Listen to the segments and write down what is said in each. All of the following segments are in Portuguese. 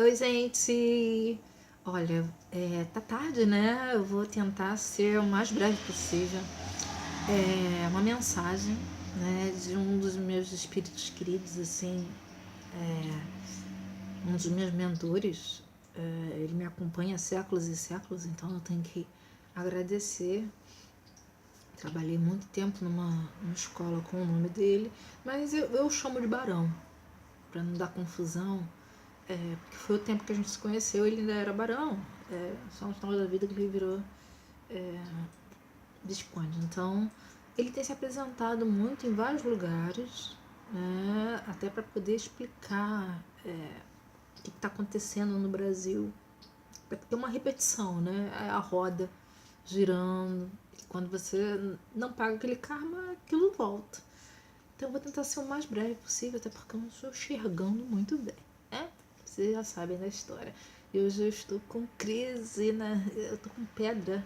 Oi, gente! Olha, tá tarde, né? Eu vou tentar ser o mais breve possível. É uma mensagem, né, de um dos meus espíritos queridos, assim, um dos meus mentores. Ele me acompanha há séculos e séculos, então eu tenho que agradecer. Trabalhei muito tempo numa escola com o nome dele, mas eu chamo de Barão, para não dar confusão. Porque foi o tempo que a gente se conheceu, ele ainda era barão. Só no final da vida que ele virou visconde. Então, ele tem se apresentado muito em vários lugares, né, até para poder explicar o que está acontecendo no Brasil. É porque é uma repetição, né? É a roda girando. E quando você não paga aquele karma, aquilo volta. Então eu vou tentar ser o mais breve possível, até porque eu não estou enxergando muito bem, né? Vocês já sabem da história. E hoje eu estou com crise, né? Eu estou com pedra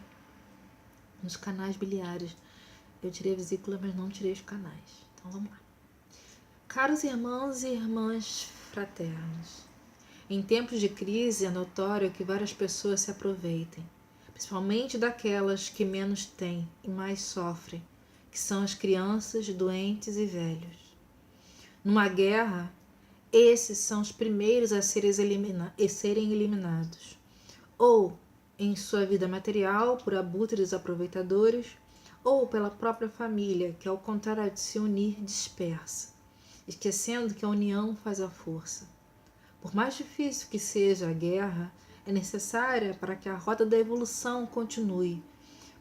nos canais biliares. Eu tirei a vesícula, mas não tirei os canais. Então vamos lá. Caros irmãos e irmãs fraternos, em tempos de crise é notório que várias pessoas se aproveitem, principalmente daquelas que menos têm e mais sofrem, que são as crianças, doentes e velhos. Numa guerra, esses são os primeiros a serem eliminados, ou em sua vida material por abutres aproveitadores, ou pela própria família, que ao contrário de se unir, dispersa, esquecendo que a união faz a força. Por mais difícil que seja a guerra, é necessária para que a roda da evolução continue,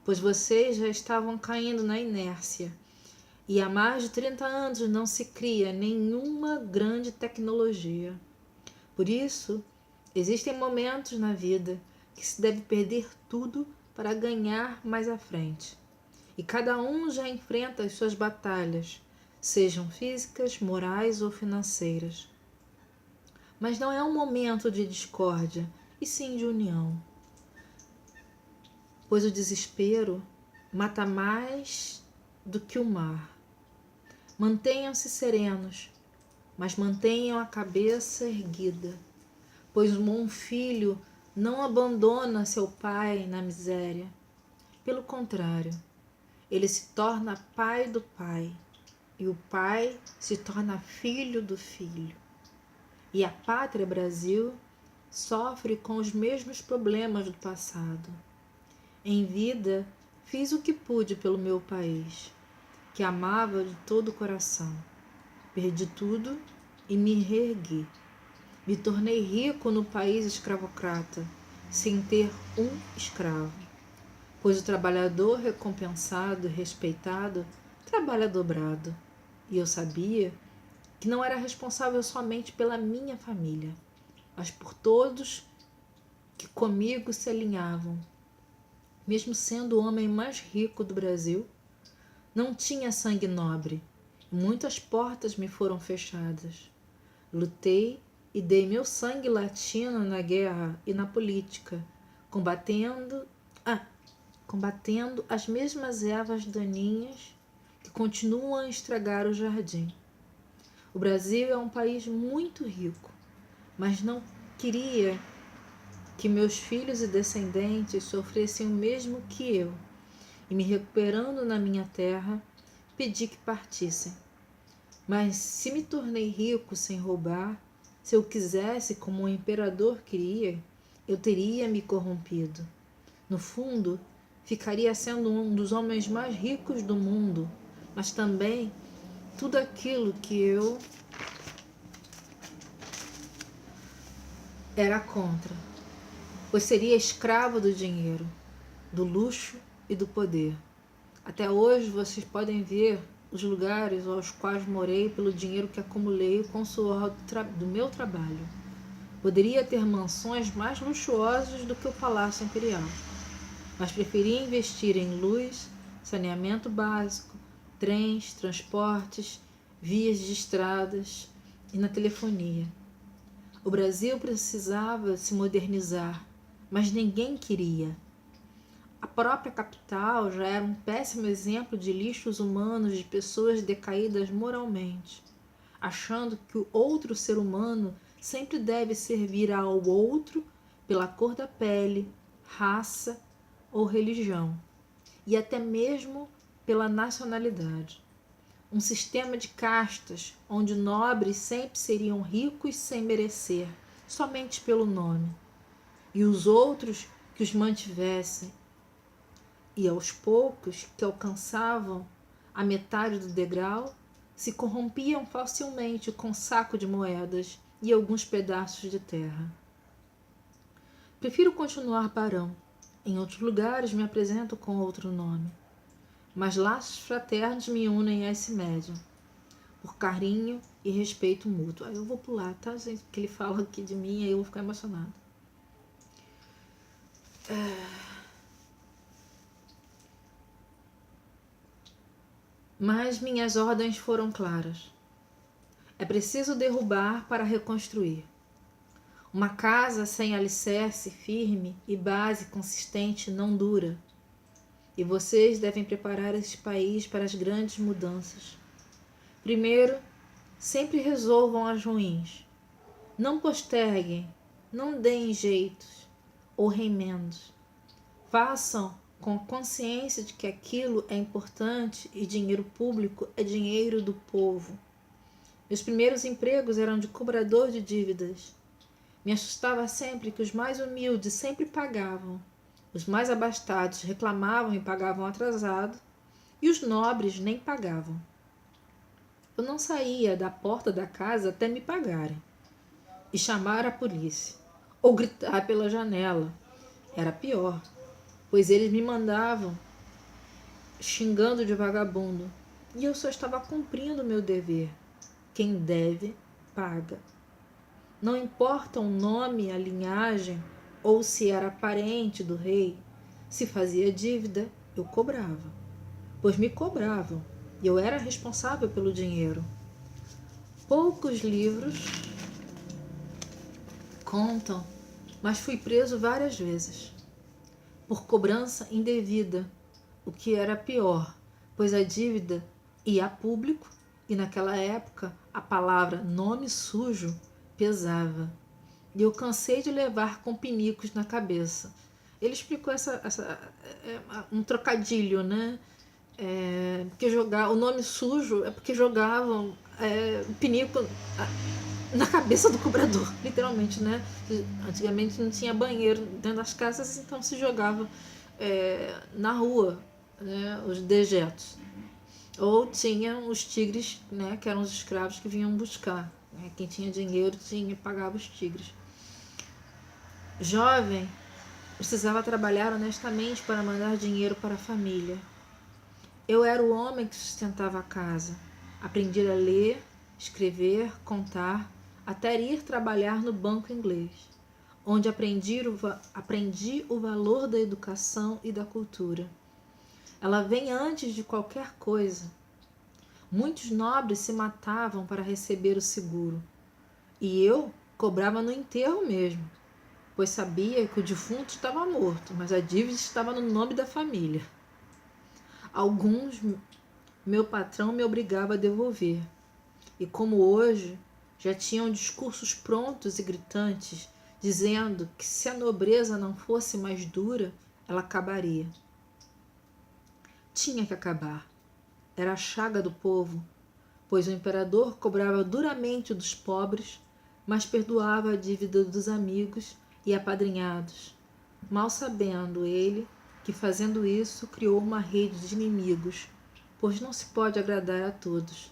pois vocês já estavam caindo na inércia. E há mais de 30 anos não se cria nenhuma grande tecnologia. Por isso, existem momentos na vida que se deve perder tudo para ganhar mais à frente. E cada um já enfrenta as suas batalhas, sejam físicas, morais ou financeiras. Mas não é um momento de discórdia, e sim de união. Pois o desespero mata mais do que o mar. Mantenham-se serenos, mas mantenham a cabeça erguida, pois um bom filho não abandona seu pai na miséria. Pelo contrário, ele se torna pai do pai, e o pai se torna filho do filho. E a pátria Brasil sofre com os mesmos problemas do passado. Em vida, fiz o que pude pelo meu país, que amava de todo o coração. Perdi tudo e me reergui. Me tornei rico no país escravocrata, sem ter um escravo. Pois o trabalhador recompensado e respeitado trabalha dobrado. E eu sabia que não era responsável somente pela minha família, mas por todos que comigo se alinhavam. Mesmo sendo o homem mais rico do Brasil, não tinha sangue nobre. Muitas portas me foram fechadas. Lutei e dei meu sangue latino na guerra e na política, combatendo as mesmas ervas daninhas que continuam a estragar o jardim. O Brasil é um país muito rico, mas não queria que meus filhos e descendentes sofressem o mesmo que eu, e me recuperando na minha terra, pedi que partissem. Mas se me tornei rico sem roubar, se eu quisesse como o imperador queria, eu teria me corrompido. No fundo, ficaria sendo um dos homens mais ricos do mundo, mas também tudo aquilo que eu era contra, pois seria escravo do dinheiro, do luxo e do poder. Até hoje vocês podem ver os lugares aos quais morei pelo dinheiro que acumulei com o suor do meu trabalho. Poderia ter mansões mais luxuosas do que o Palácio Imperial, mas preferi investir em luz, saneamento básico, trens, transportes, vias de estradas e na telefonia. O Brasil precisava se modernizar, mas ninguém queria. A própria capital já era um péssimo exemplo de lixos humanos, de pessoas decaídas moralmente, achando que o outro ser humano sempre deve servir ao outro pela cor da pele, raça ou religião, e até mesmo pela nacionalidade. Um sistema de castas, onde nobres sempre seriam ricos sem merecer, somente pelo nome, e os outros que os mantivessem. E aos poucos que alcançavam a metade do degrau, se corrompiam facilmente com saco de moedas e alguns pedaços de terra. Prefiro continuar barão. Em outros lugares me apresento com outro nome. Mas laços fraternos me unem a esse médium, por carinho e respeito mútuo. Aí eu vou pular, tá, gente? Porque ele fala aqui de mim, aí eu vou ficar emocionada. Mas minhas ordens foram claras. É preciso derrubar para reconstruir. Uma casa sem alicerce firme e base consistente não dura. E vocês devem preparar este país para as grandes mudanças. Primeiro, sempre resolvam as ruins. Não posterguem, não deem jeitos ou remendos. Façam com a consciência de que aquilo é importante e dinheiro público é dinheiro do povo. Meus primeiros empregos eram de cobrador de dívidas. Me assustava sempre que os mais humildes sempre pagavam, os mais abastados reclamavam e pagavam atrasado, e os nobres nem pagavam. Eu não saía da porta da casa até me pagarem, e chamar a polícia, ou gritar pela janela. Era pior, pois eles me mandavam xingando de vagabundo, e eu só estava cumprindo o meu dever. Quem deve, paga. Não importa o nome, a linhagem, ou se era parente do rei. Se fazia dívida, eu cobrava, pois me cobravam, e eu era responsável pelo dinheiro. Poucos livros contam, mas fui preso várias vezes, por cobrança indevida, o que era pior, pois a dívida ia a público, e naquela época a palavra nome sujo pesava, e eu cansei de levar com pinicos na cabeça. Ele explicou um trocadilho, né? Porque jogar o nome sujo é porque jogavam pinico na cabeça do cobrador, literalmente, né? Antigamente não tinha banheiro dentro das casas, então se jogava na rua, né, os dejetos. Ou tinham os tigres, né, que eram os escravos que vinham buscar. Quem tinha dinheiro pagava os tigres. Jovem, precisava trabalhar honestamente para mandar dinheiro para a família. Eu era o homem que sustentava a casa. Aprendi a ler, escrever, contar, até ir trabalhar no banco inglês, onde aprendi o valor da educação e da cultura. Ela vem antes de qualquer coisa. Muitos nobres se matavam para receber o seguro, e eu cobrava no enterro mesmo, pois sabia que o defunto estava morto, mas a dívida estava no nome da família. Alguns meu patrão me obrigava a devolver, e como hoje já tinham discursos prontos e gritantes, dizendo que se a nobreza não fosse mais dura, ela acabaria. Tinha que acabar. Era a chaga do povo, pois o imperador cobrava duramente dos pobres, mas perdoava a dívida dos amigos e apadrinhados, mal sabendo ele que fazendo isso criou uma rede de inimigos, pois não se pode agradar a todos,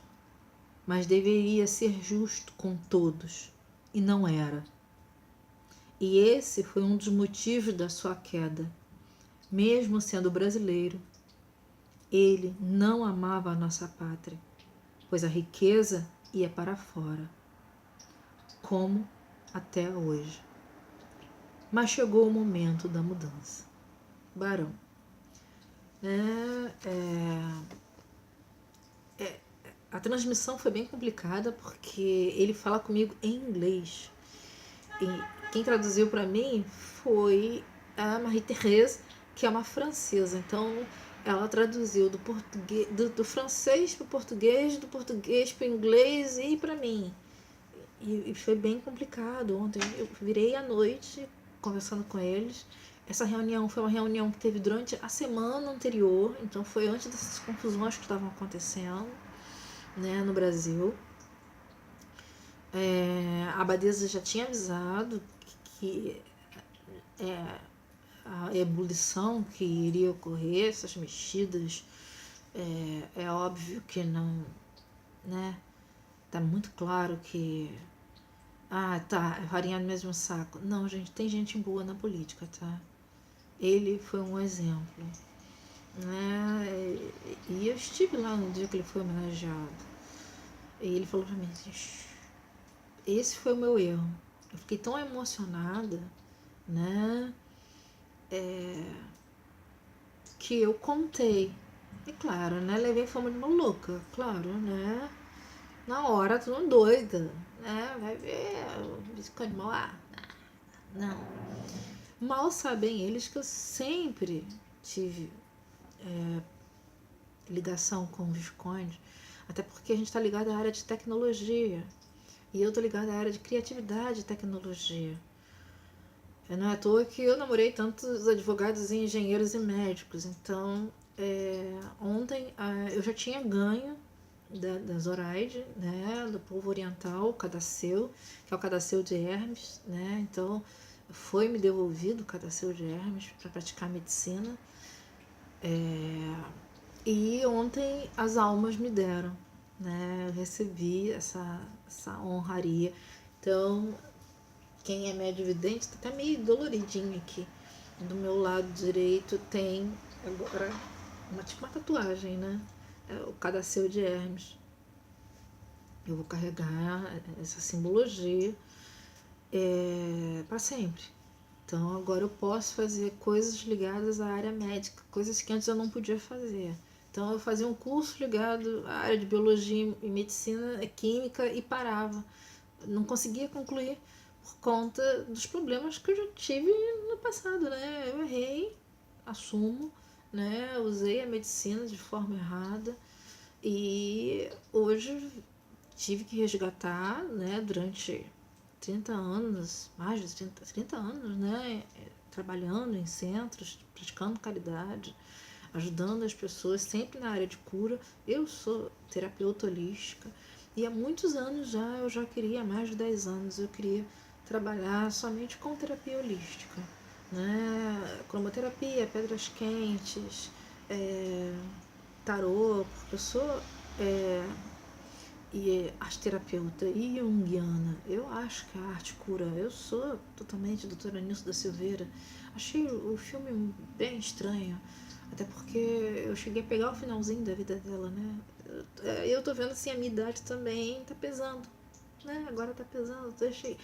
mas deveria ser justo com todos, e não era. E esse foi um dos motivos da sua queda. Mesmo sendo brasileiro, ele não amava a nossa pátria, pois a riqueza ia para fora, como até hoje. Mas chegou o momento da mudança. Barão. A transmissão foi bem complicada porque ele fala comigo em inglês. E quem traduziu para mim foi a Marie-Thérèse, que é uma francesa. Então, ela traduziu do francês para o português, do português para o inglês e para mim. E foi bem complicado. Ontem eu virei à noite conversando com eles. Essa reunião foi uma reunião que teve durante a semana anterior, então foi antes dessas confusões que estavam acontecendo, né, no Brasil. A abadesa já tinha avisado que a ebulição que iria ocorrer, essas mexidas, é óbvio que não, né? Tá muito claro que tá, farinha no mesmo saco. Não, gente, tem gente boa na política, tá? Ele foi um exemplo, né? E eu estive lá no dia que ele foi homenageado. E ele falou pra mim, esse foi o meu erro. Eu fiquei tão emocionada, né? Que eu contei. E claro, né? Levei fama de maluca, claro, né? Na hora, tudo doida, né? Vai ver o biscoito mal. Não. Mal sabem eles que eu sempre tive ligação com o Visconde, até porque a gente está ligado à área de tecnologia e eu estou ligada à área de criatividade e tecnologia. Não é à toa que eu namorei tantos advogados e engenheiros e médicos. Então, ontem eu já tinha ganho da Zoraide, né, do povo oriental, o Cadaceu, que é o Cadaceu de Hermes, né? Então, foi me devolvido o Cadaceu de Hermes para praticar medicina. E ontem as almas me deram, né? Eu recebi essa honraria. Então, quem é médio vidente tá até meio doloridinho aqui. Do meu lado direito tem agora tipo uma tatuagem, né? O Cadaceu de Hermes. Eu vou carregar essa simbologia para sempre. Então agora eu posso fazer coisas ligadas à área médica, coisas que antes eu não podia fazer. Então eu fazia um curso ligado à área de biologia e medicina, química e parava. Não conseguia concluir por conta dos problemas que eu já tive no passado, né? Eu errei, assumo, né? Usei a medicina de forma errada e hoje tive que resgatar, né? Durante 30 anos, mais de 30 anos, né? Trabalhando em centros, praticando caridade, ajudando as pessoas, sempre na área de cura. Eu sou terapeuta holística e há muitos anos já, eu já queria, há mais de 10 anos, eu queria trabalhar somente com terapia holística, né? Cromoterapia, pedras quentes, tarô, porque eu sou arte terapeuta e junguiana. Eu acho que a arte cura. Eu sou totalmente doutora Nilce da Silveira. Achei o filme bem estranho, até porque eu cheguei a pegar o finalzinho da vida dela, né? Eu tô vendo assim, a minha idade também tá pesando, né? Agora tá pesando. Eu achei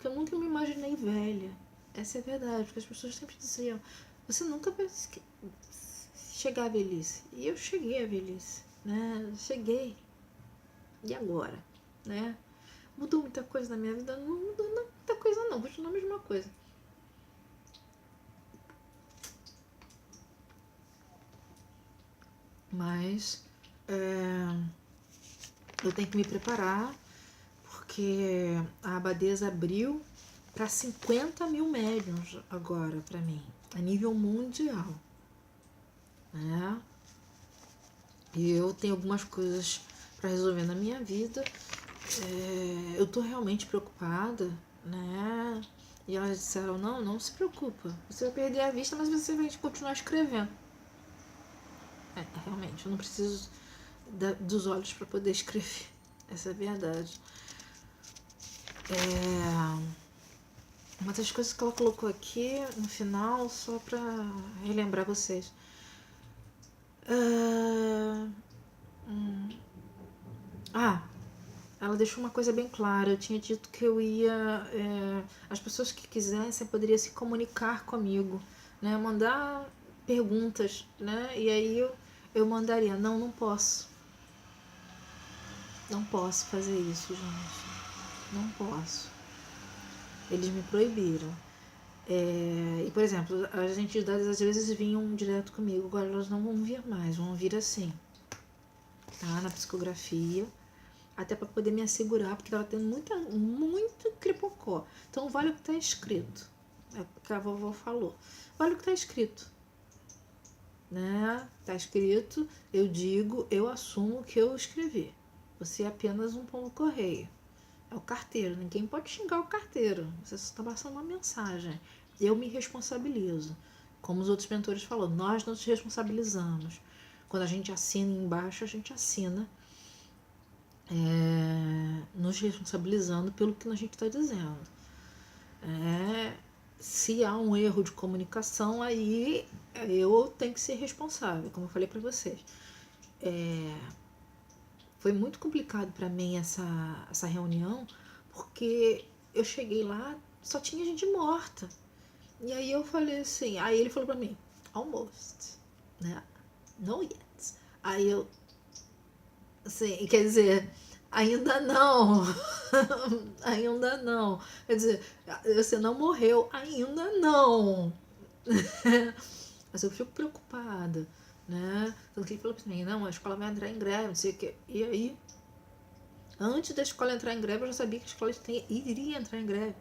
que eu nunca me imaginei velha. Essa é a verdade, porque as pessoas sempre diziam: você nunca vai chegar à velhice. E eu cheguei à velhice, né? Cheguei. E agora, né? Mudou muita coisa na minha vida? Não mudou muita coisa não, continua a mesma coisa. Mas eu tenho que me preparar, porque a abadesa abriu para 50 mil médiums agora para mim, a nível mundial, né? E eu tenho algumas coisas para resolver na minha vida. Eu tô realmente preocupada, né? E elas disseram: não se preocupa, você vai perder a vista, mas você vai continuar escrevendo. Realmente, eu não preciso dos olhos para poder escrever. Essa é a verdade. Uma das coisas que ela colocou aqui no final, só para relembrar vocês. Ela deixou uma coisa bem clara. Eu tinha dito que eu ia... as pessoas que quisessem poderiam se comunicar comigo, né? Mandar perguntas, né? E aí eu mandaria. Não posso. Não posso fazer isso, gente. Não posso. Eles me proibiram. E, por exemplo, as entidades às vezes vinham direto comigo. Agora elas não vão vir mais. Vão vir assim, tá? Na psicografia. até para poder me assegurar, porque estava tendo muito cripocó. Então vale o que está escrito, é o que a vovó falou, vale o que está escrito, né? Está escrito, eu digo, eu assumo que eu escrevi. Você é apenas um pombo correio. É o carteiro, ninguém pode xingar o carteiro. Você só está passando uma mensagem. Eu me responsabilizo. Como os outros mentores falaram, nós nos responsabilizamos. Quando a gente assina embaixo, a gente assina nos responsabilizando pelo que a gente está dizendo. Se há um erro de comunicação, aí eu tenho que ser responsável, como eu falei para vocês. Foi muito complicado para mim essa reunião, porque eu cheguei lá, só tinha gente morta. E aí eu falei assim, aí ele falou para mim, almost, né? No yet. Aí eu, assim, quer dizer, ainda não, ainda não. Quer dizer, você não morreu, ainda não. Mas eu fico preocupada, né? Tanto que ele falou para mim, não, a escola vai entrar em greve, não sei o quê. E aí, antes da escola entrar em greve, eu já sabia que a escola iria entrar em greve.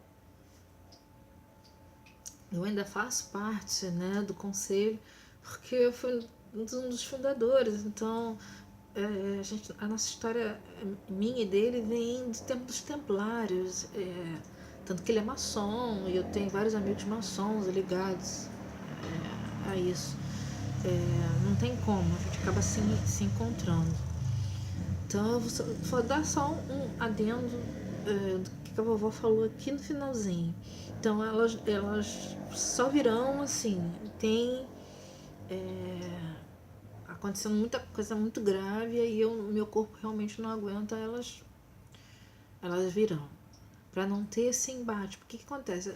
Eu ainda faço parte, né, do conselho, porque eu fui um dos fundadores. Então, a nossa história, minha e dele, vem do tempo dos templários. Tanto que ele é maçom, e eu tenho vários amigos maçons ligados a isso. Não tem como, a gente acaba se encontrando. Então eu vou dar só um adendo do que a vovó falou aqui no finalzinho. Então elas só virão assim, tem acontecendo muita coisa muito grave, e aí meu corpo realmente não aguenta, elas virão. Para não ter esse embate. Porque o que acontece?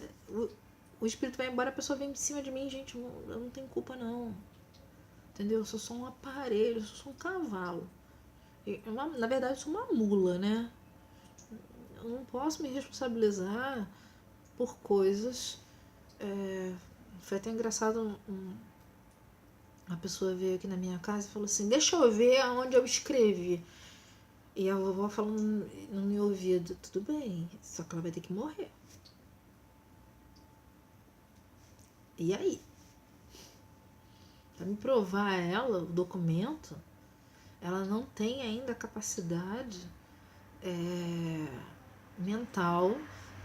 O espírito vai embora, a pessoa vem de cima de mim, gente, eu não tenho culpa não. Entendeu? Eu sou só um aparelho, eu sou só um cavalo. Na verdade, eu sou uma mula, né? Eu não posso me responsabilizar por coisas. Foi até engraçado, uma pessoa veio aqui na minha casa e falou assim, deixa eu ver aonde eu escrevi. E a vovó falou no meu ouvido, tudo bem, só que ela vai ter que morrer. E aí? Para me provar ela, o documento, ela não tem ainda a capacidade mental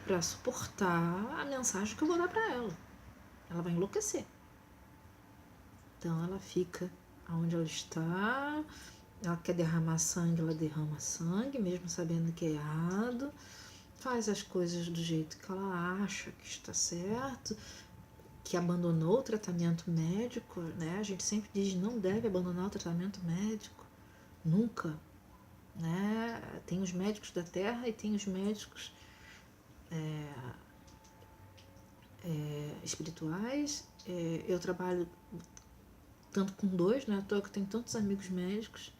para suportar a mensagem que eu vou dar para ela. Ela vai enlouquecer. Então ela fica onde ela está. Ela quer derramar sangue, ela derrama sangue, mesmo sabendo que é errado. Faz as coisas do jeito que ela acha que está certo, que abandonou o tratamento médico, né? A gente sempre diz não deve abandonar o tratamento médico, nunca, né? Tem os médicos da terra e tem os médicos espirituais. Eu trabalho tanto com dois, né? Eu tenho tantos amigos médicos,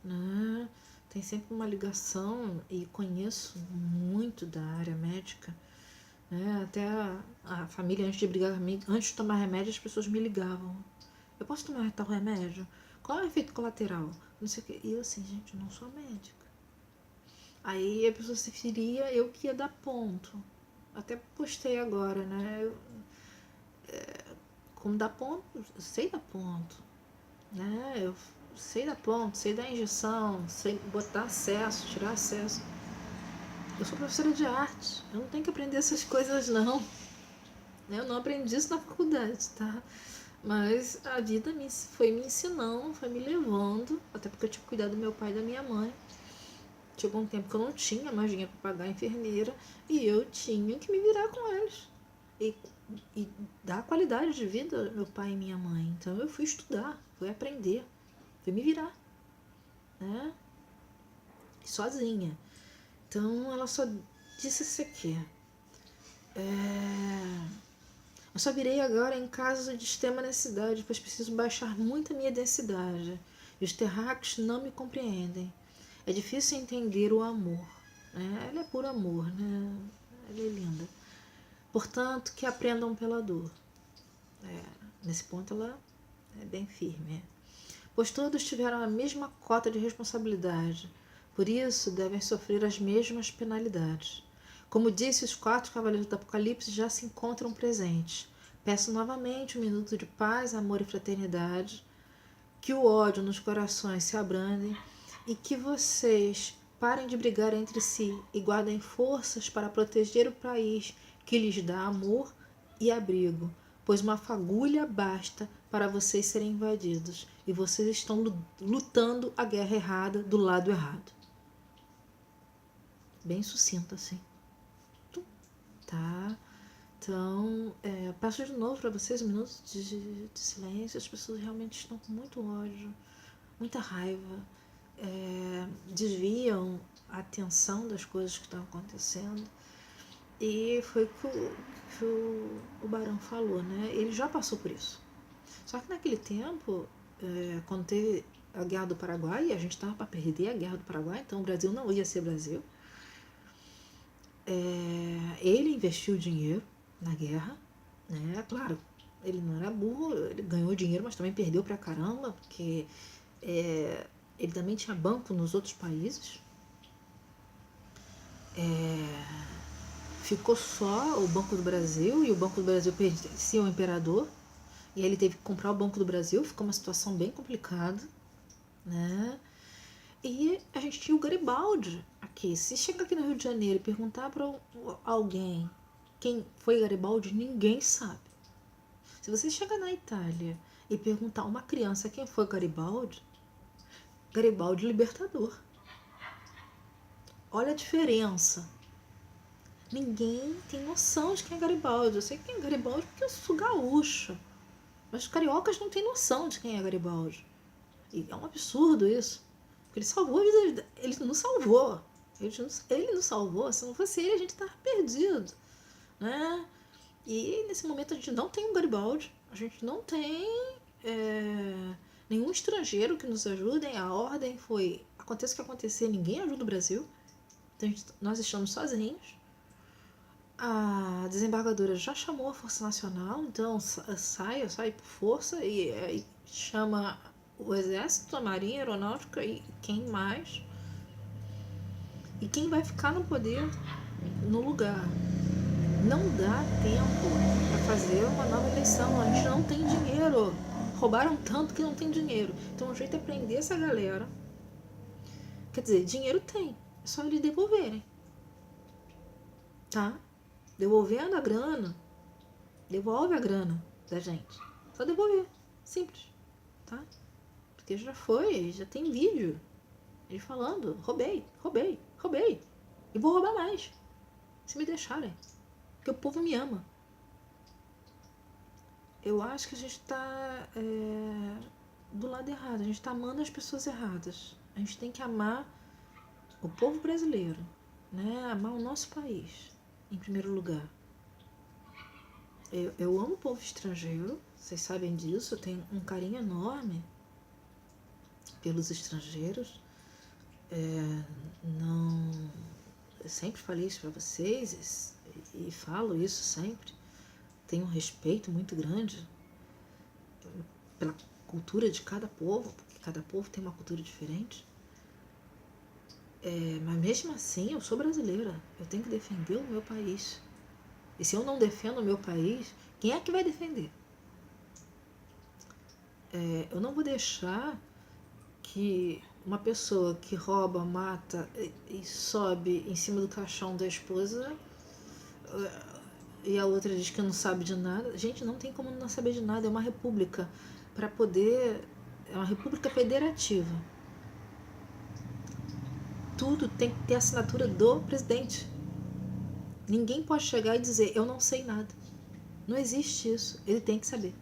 né? Tem sempre uma ligação e conheço muito da área médica. Até a família, antes de brigar comigo, antes de tomar remédio, as pessoas me ligavam. Eu posso tomar tal remédio? Qual é o efeito colateral? Não sei o quê. E eu assim, gente, eu não sou médica. Aí a pessoa se feria, eu que ia dar ponto. Até postei agora, né? Como dar ponto, eu sei dar ponto. Né? Eu sei dar ponto, sei dar injeção, sei botar acesso, tirar acesso. Eu sou professora de arte, eu não tenho que aprender essas coisas não. Eu não aprendi isso na faculdade, tá? Mas a vida foi me ensinando, foi me levando, até porque eu tinha cuidado do meu pai e da minha mãe. Chegou um tempo que eu não tinha mais dinheiro para pagar a enfermeira e eu tinha que me virar com eles. E dar qualidade de vida ao meu pai e minha mãe. Então eu fui estudar, fui aprender, fui me virar, né? Sozinha. Então ela só disse isso aqui. Eu só virei agora em caso de extrema necessidade, pois preciso baixar muito a minha densidade. E os terráqueos não me compreendem. É difícil entender o amor. Né? Ela é puro amor, né? Ela é linda. Portanto, que aprendam pela dor. Nesse ponto ela é bem firme. Pois todos tiveram a mesma cota de responsabilidade. Por isso, devem sofrer as mesmas penalidades. Como disse, os 4 cavaleiros do Apocalipse já se encontram presentes. Peço novamente um minuto de paz, amor e fraternidade, que o ódio nos corações se abrandem e que vocês parem de brigar entre si e guardem forças para proteger o país que lhes dá amor e abrigo, pois uma fagulha basta para vocês serem invadidos e vocês estão lutando a guerra errada do lado errado. Bem sucinto assim. Tá? Então, passo de novo para vocês um minuto de silêncio. As pessoas realmente estão com muito ódio, muita raiva, desviam a atenção das coisas que estão acontecendo. E foi o que o Barão falou, né? Ele já passou por isso. Só que naquele tempo, quando teve a Guerra do Paraguai, a gente estava para perder a Guerra do Paraguai, então o Brasil não ia ser Brasil. Ele investiu dinheiro na guerra, né? Claro, ele não era burro, ele ganhou dinheiro, mas também perdeu pra caramba, porque ele também tinha banco nos outros países. Ficou só o Banco do Brasil, e o Banco do Brasil pertencia ao imperador, e aí ele teve que comprar o Banco do Brasil, ficou uma situação bem complicada, né? E a gente tinha o Garibaldi aqui. Se chegar aqui no Rio de Janeiro e perguntar para alguém quem foi Garibaldi, ninguém sabe. Se você chegar na Itália e perguntar a uma criança quem foi Garibaldi, Garibaldi libertador. Olha a diferença. Ninguém tem noção de quem é Garibaldi. Eu sei quem é Garibaldi porque eu sou gaúcha. Mas os cariocas não têm noção de quem é Garibaldi. E é um absurdo isso. Porque ele salvou a vida. Ele não salvou. Ele não salvou. Se não fosse ele, a gente estava perdido. Né? E nesse momento a gente não tem um Garibaldi. A gente não tem nenhum estrangeiro que nos ajude. A ordem foi: aconteça o que acontecer, ninguém ajuda o Brasil. Então nós estamos sozinhos. A desembargadora já chamou a Força Nacional, então sai por força e chama o Exército, a Marinha, a Aeronáutica e quem mais. E quem vai ficar no poder no lugar. Não dá tempo para fazer uma nova eleição, a gente não tem dinheiro. Roubaram tanto que não tem dinheiro. Então o jeito é prender essa galera. Quer dizer, dinheiro tem, é só eles devolverem. Tá? Devolvendo a grana, devolve a grana da gente. Só devolver. Simples. Tá? Porque já foi, já tem vídeo. Ele falando, roubei. E vou roubar mais. Se me deixarem. Porque o povo me ama. Eu acho que a gente tá do lado errado. A gente tá amando as pessoas erradas. A gente tem que amar o povo brasileiro. Né? Amar o nosso país. Em primeiro lugar. Eu amo o povo estrangeiro, vocês sabem disso, eu tenho um carinho enorme pelos estrangeiros. Eu sempre falei isso para vocês e falo isso sempre. Tenho um respeito muito grande pela cultura de cada povo, porque cada povo tem uma cultura diferente. Mas mesmo assim, eu sou brasileira. Eu tenho que defender o meu país. E se eu não defendo o meu país, quem é que vai defender? Eu não vou deixar que uma pessoa que rouba, mata e sobe em cima do caixão da esposa e a outra diz que não sabe de nada. Gente, não tem como não saber de nada. É uma república é uma república federativa. Tudo tem que ter a assinatura do presidente. Ninguém pode chegar e dizer, eu não sei nada. Não existe isso. Ele tem que saber.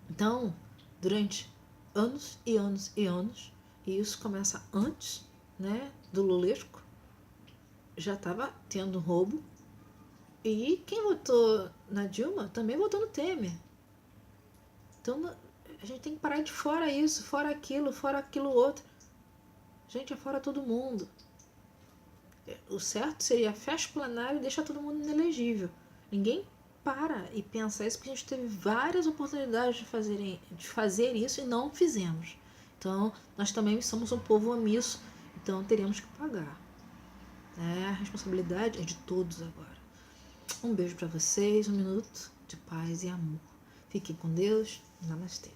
Então, durante anos e anos e anos, e isso começa antes, né, do Lulesco, já estava tendo roubo. E quem votou na Dilma também votou no Temer. Então, a gente tem que parar de fora isso, fora aquilo outro. Gente, é fora todo mundo. O certo seria fecha o plenário e deixa todo mundo inelegível. Ninguém para e pensa isso, porque a gente teve várias oportunidades de fazer isso e não fizemos. Então, nós também somos um povo omisso, então teremos que pagar. A responsabilidade é de todos agora. Um beijo para vocês, um minuto de paz e amor. Fiquem com Deus. Namastê.